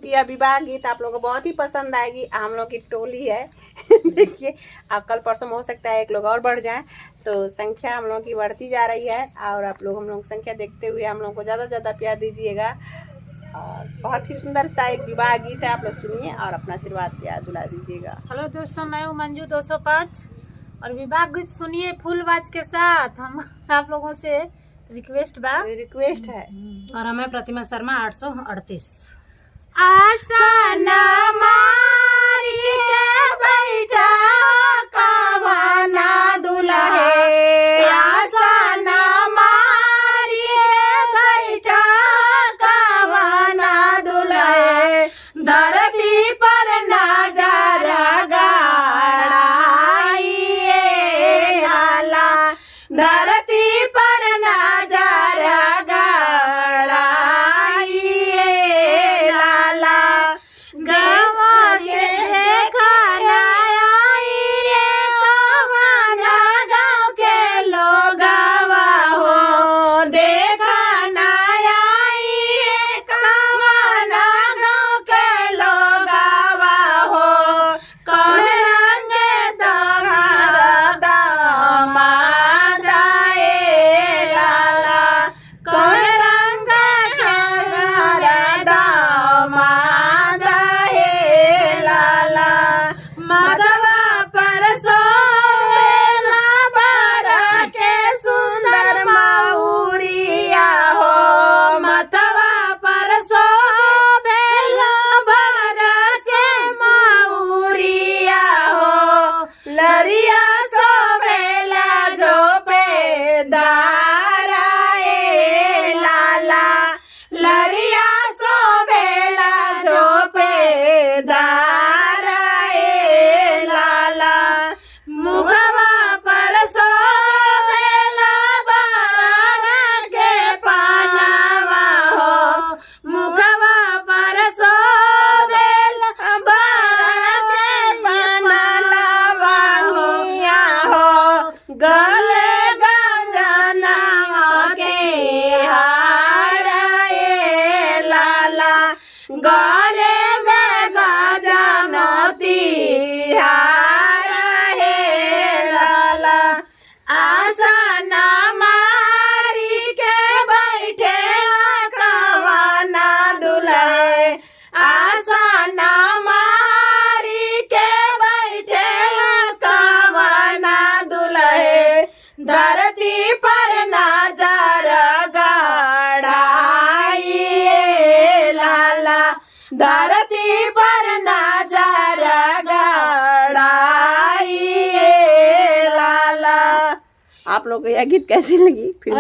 कि यह विवाह गीत आप लोगों को बहुत ही पसंद आएगी। हम लोग की टोली है देखिए, अब कल परसों हो सकता है एक लोग और बढ़ जाए, तो संख्या हम लोगों की बढ़ती जा रही है। और आप लोग हम लोग संख्या देखते हुए हम लोग को ज़्यादा से ज़्यादा प्यार दीजिएगा। और बहुत ही सुंदर सा एक विवाह गीत है, आप लोग सुनिए और अपना आशीर्वाद प्यार दिला दीजिएगा। हेलो दोस्तों, मैं हूँ मंजू 205 और विवाह गीत सुनिए फुल आवाज के साथ। हम आप लोगों से रिक्वेस्ट है। और हमें प्रतिमा शर्मा 838। आशा ना मार के बैठा कवाना दुल्हे, आशा ना मार के बैठा कवाना दुल्हे, धरती पर नजारा गाड़ाइए लाला, धरती पर नजारा गाड़ाइए लाला, गवा के देखना आइए कवाना गाँव के लोगवा हो, देखना आइए कवाना गाँव के लोगवा हो, कौन रंग तुम्हारा दामाद आए लाला, कौन रंग तुम्हारा दामाद आए लाला, माधवा पर सोवेला बारा के सुंदर मऊरिया हो, माधवा पर सोवेला बारा से मऊरिया हो, लरिया सोवेला झोपे दाराए लाला, लरिया सोवेला झोपे दाराए लाला, मुगवा पर सोवेला बारा के पानावा हो, मुगवा पर सोवेला बारा के पानावा हुइया हो, गले गंजना के हाराए लाला, गले गंजना तिहाराए लाला, आशा ना मारी के बैठे कवाना दुल्हे, आशा ना मारी के बैठे कवाना दुल्हे, धरती पर नजर गाड़ाइए लाला, धरती पर नजर गाड़ाइए लाला। आप लोग को यह गीत कैसी लगी फिर